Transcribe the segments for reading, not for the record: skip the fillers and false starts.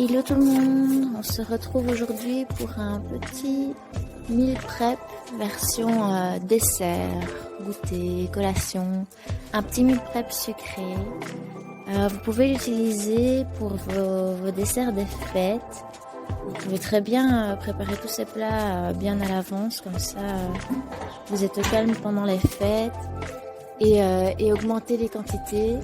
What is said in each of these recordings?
Hello tout le monde, on se retrouve aujourd'hui pour un petit meal prep version dessert, goûter, collation, un petit meal prep sucré. Vous pouvez l'utiliser pour vos desserts des fêtes. Vous pouvez très bien préparer tous ces plats bien à l'avance, comme ça vous êtes au calme pendant les fêtes et augmenter les quantités.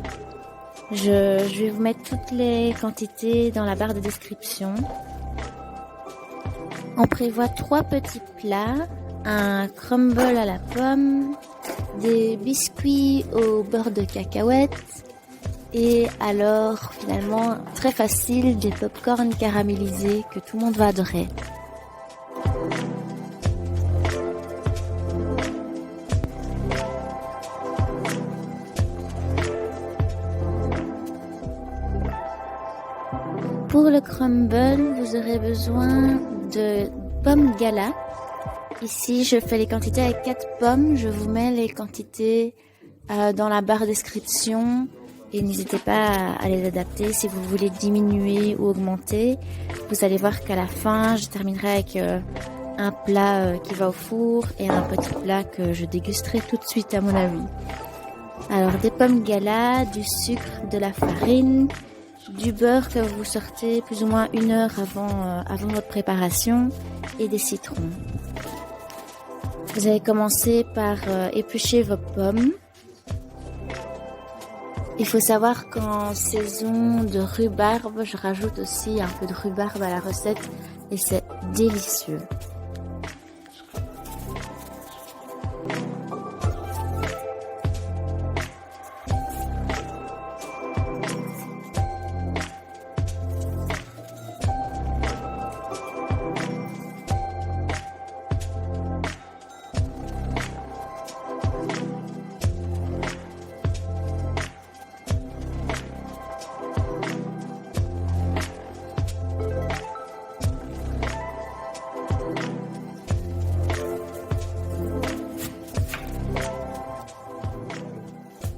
Je vais vous mettre toutes les quantités dans la barre de description. On prévoit 3 petits plats, un crumble à la pomme, des biscuits au beurre de cacahuète et alors finalement très facile, des pop-corn caramélisés que tout le monde va adorer. Pour le crumble, vous aurez besoin de pommes gala. Ici, je fais les quantités avec 4 pommes. Je vous mets les quantités dans la barre description et n'hésitez pas à les adapter si vous voulez diminuer ou augmenter. Vous allez voir qu'à la fin, je terminerai avec un plat qui va au four et un petit plat que je dégusterai tout de suite à mon avis. Alors, des pommes gala, du sucre, de la farine, du beurre que vous sortez plus ou moins 1 heure avant votre préparation et des citrons. Vous allez commencer par éplucher vos pommes. Il faut savoir qu'en saison de rhubarbe, je rajoute aussi un peu de rhubarbe à la recette et c'est délicieux.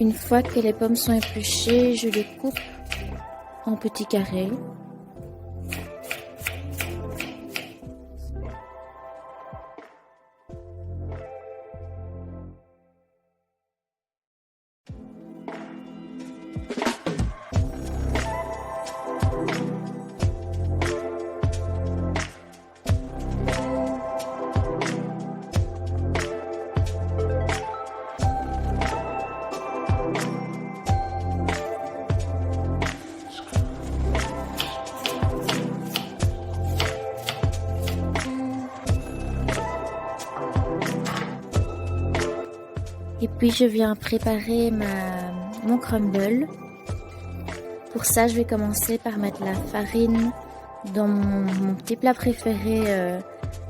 Une fois que les pommes sont épluchées, je les coupe en petits carrés. Et puis je viens préparer mon crumble. Pour ça, je vais commencer par mettre la farine dans mon petit plat préféré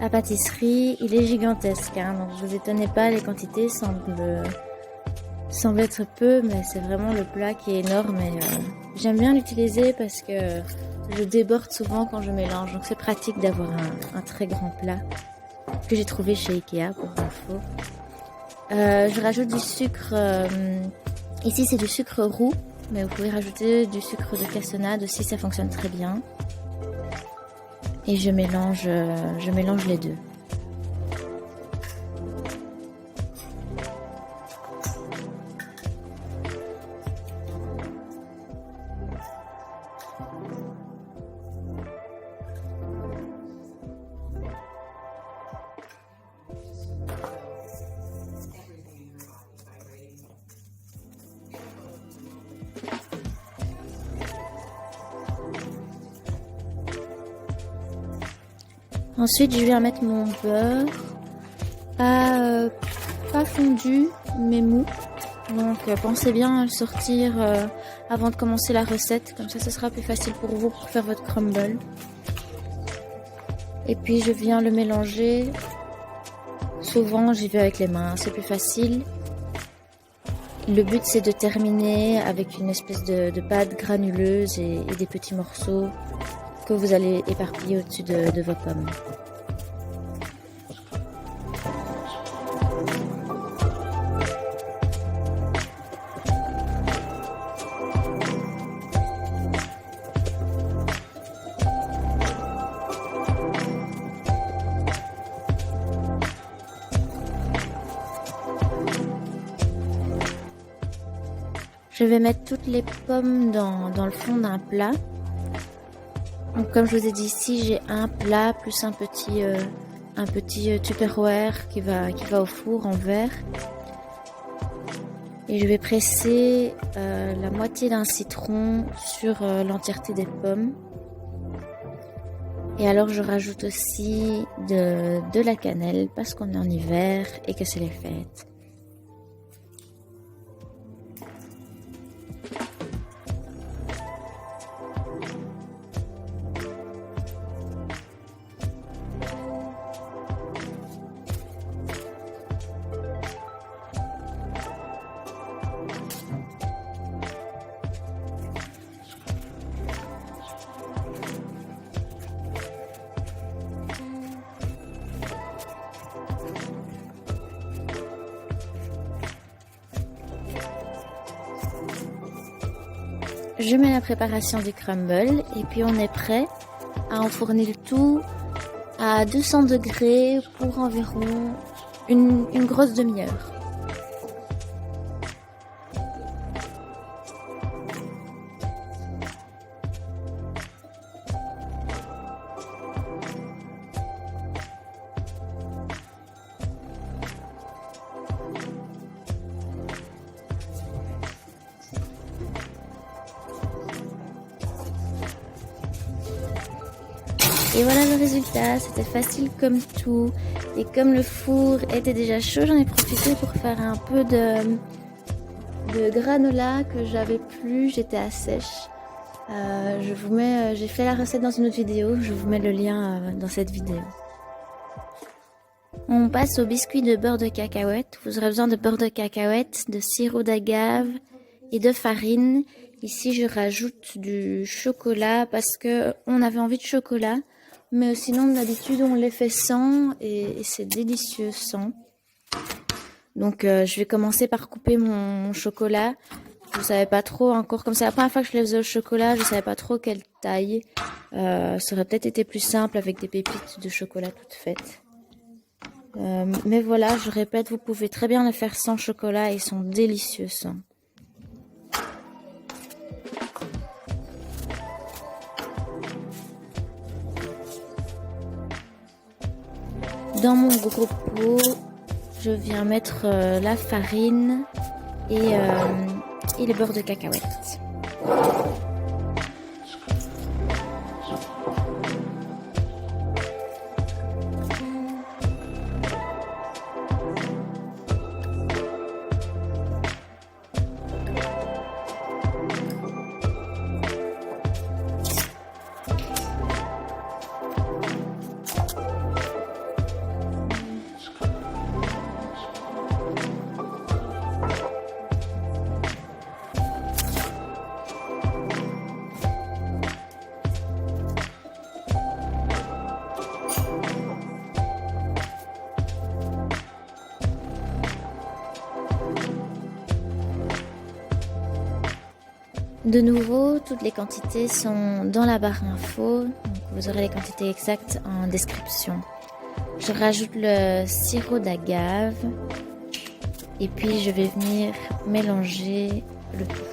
à pâtisserie. Il est gigantesque, hein, donc ne vous étonnez pas, les quantités semblent être peu, mais c'est vraiment le plat qui est énorme. Et j'aime bien l'utiliser parce que je déborde souvent quand je mélange, donc c'est pratique d'avoir un très grand plat que j'ai trouvé chez Ikea pour info. Je rajoute du sucre, ici c'est du sucre roux, mais vous pouvez rajouter du sucre de cassonade aussi, ça fonctionne très bien. Et je mélange les deux. Ensuite, je viens mettre mon beurre, pas fondu, mais mou. Donc, pensez bien à le sortir avant de commencer la recette. Comme ça, ce sera plus facile pour vous pour faire votre crumble. Et puis, je viens le mélanger. Souvent, j'y vais avec les mains, c'est plus facile. Le but, c'est de terminer avec une espèce de pâte granuleuse et des petits morceaux que vous allez éparpiller au-dessus de vos pommes. Je vais mettre toutes les pommes dans le fond d'un plat. Donc comme je vous ai dit ici, j'ai un plat plus un petit Tupperware qui va au four en verre. Et je vais presser la moitié d'un citron sur l'entièreté des pommes. Et alors je rajoute aussi de la cannelle parce qu'on est en hiver et que c'est les fêtes. Je mets la préparation du crumble et puis on est prêt à enfourner le tout à 200 degrés pour environ une grosse demi-heure. Et voilà le résultat, c'était facile comme tout. Et comme le four était déjà chaud, j'en ai profité pour faire un peu de granola que j'avais plus, j'étais à sèche. J'ai fait la recette dans une autre vidéo, je vous mets le lien dans cette vidéo. On passe au biscuit de beurre de cacahuète. Vous aurez besoin de beurre de cacahuète, de sirop d'agave et de farine. Ici, je rajoute du chocolat parce que on avait envie de chocolat. Mais sinon, d'habitude, on les fait sans et c'est délicieux sans. Donc, je vais commencer par couper mon chocolat. Je savais pas trop encore, comme c'est la première fois que je les faisais au chocolat, je savais pas trop quelle taille. Ça aurait peut-être été plus simple avec des pépites de chocolat toutes faites. Mais voilà, je répète, vous pouvez très bien les faire sans chocolat et ils sont délicieux sans. Dans mon gros pot, je viens mettre la farine et le beurre de cacahuète. De nouveau, toutes les quantités sont dans la barre info, donc vous aurez les quantités exactes en description. Je rajoute le sirop d'agave et puis je vais venir mélanger le tout.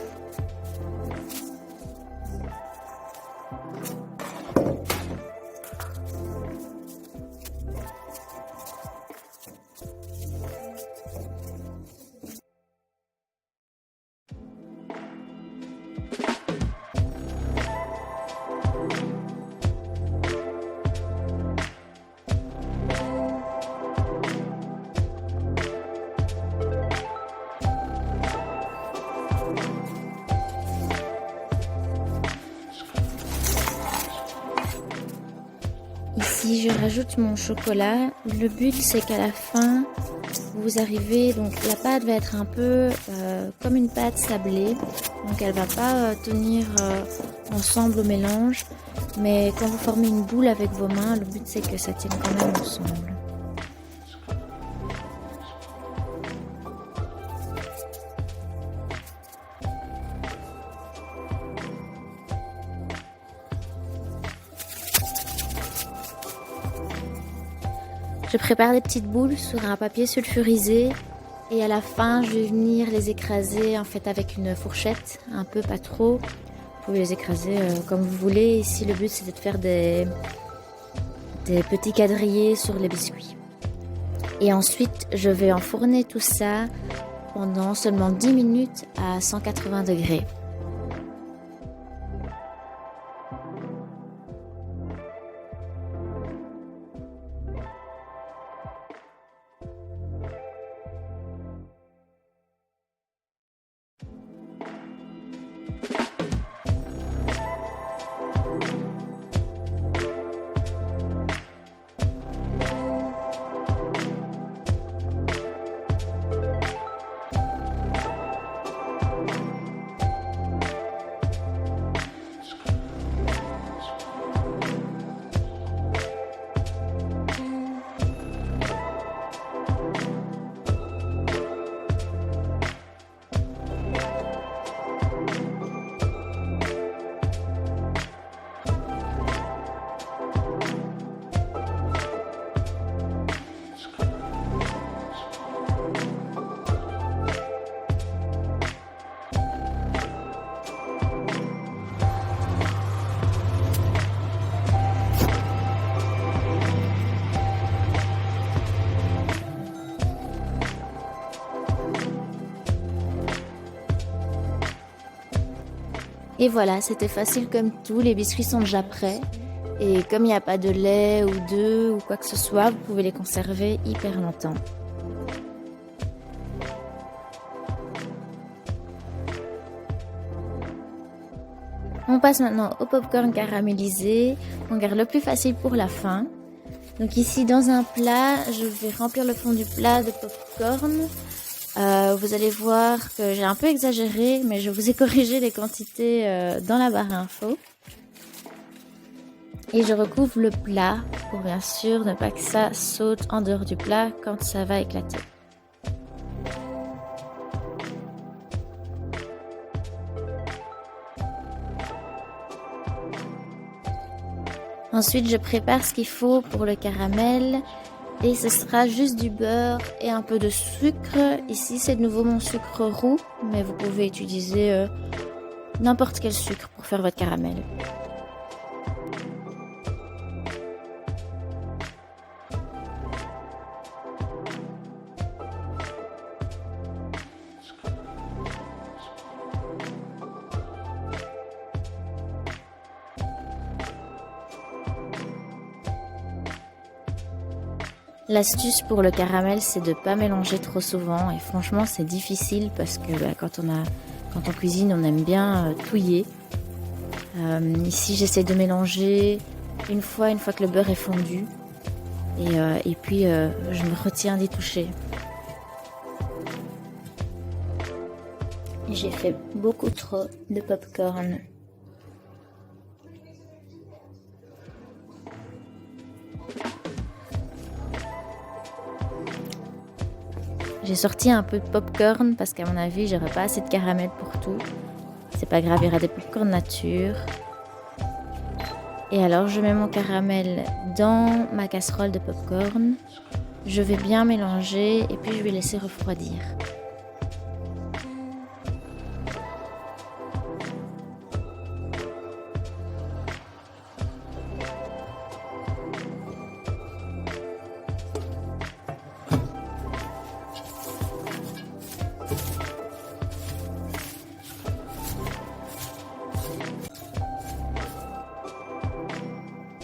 Ici, je rajoute mon chocolat. Le but, c'est qu'à la fin, vous arrivez... Donc, la pâte va être un peu comme une pâte sablée. Donc, elle va pas tenir ensemble au mélange. Mais quand vous formez une boule avec vos mains, le but, c'est que ça tienne quand même ensemble. Je prépare des petites boules sur un papier sulfurisé Et à la fin, je vais venir les écraser en fait avec une fourchette, un peu pas trop. Vous pouvez les écraser comme vous voulez. Ici, le but c'était de faire des petits quadrillés sur les biscuits. Et ensuite, je vais enfourner tout ça pendant seulement 10 minutes à 180 degrés. Et voilà, c'était facile comme tout, les biscuits sont déjà prêts. Et comme il n'y a pas de lait ou d'œufs ou quoi que ce soit, vous pouvez les conserver hyper longtemps. On passe maintenant au popcorn caramélisé. On garde le plus facile pour la fin. Donc ici, dans un plat, je vais remplir le fond du plat de popcorn. Vous allez voir que j'ai un peu exagéré, mais je vous ai corrigé les quantités dans la barre info. Et je recouvre le plat pour bien sûr ne pas que ça saute en dehors du plat quand ça va éclater. Ensuite, je prépare ce qu'il faut pour le caramel. Et ce sera juste du beurre et un peu de sucre. Ici, c'est de nouveau mon sucre roux, mais vous pouvez utiliser n'importe quel sucre pour faire votre caramel. L'astuce pour le caramel, c'est de ne pas mélanger trop souvent. Et franchement, c'est difficile parce que quand on cuisine, on aime bien touiller. Ici, j'essaie de mélanger une fois que le beurre est fondu. Et puis, je me retiens d'y toucher. J'ai fait beaucoup trop de popcorn. J'ai sorti un peu de popcorn parce qu'à mon avis, j'aurais pas assez de caramel pour tout. C'est pas grave, il y aura des popcorn nature. Et alors, je mets mon caramel dans ma casserole de popcorn. Je vais bien mélanger et puis je vais laisser refroidir.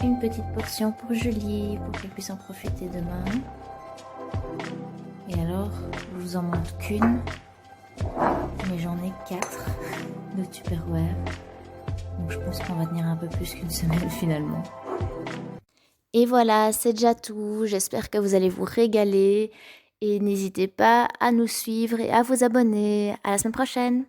Une petite portion pour Julie, pour qu'elle puisse en profiter demain. Et alors, je vous en montre qu'une, mais j'en ai 4 de Tupperware. Donc je pense qu'on va tenir un peu plus qu'une semaine finalement. Et voilà, c'est déjà tout. J'espère que vous allez vous régaler. Et n'hésitez pas à nous suivre et à vous abonner. À la semaine prochaine!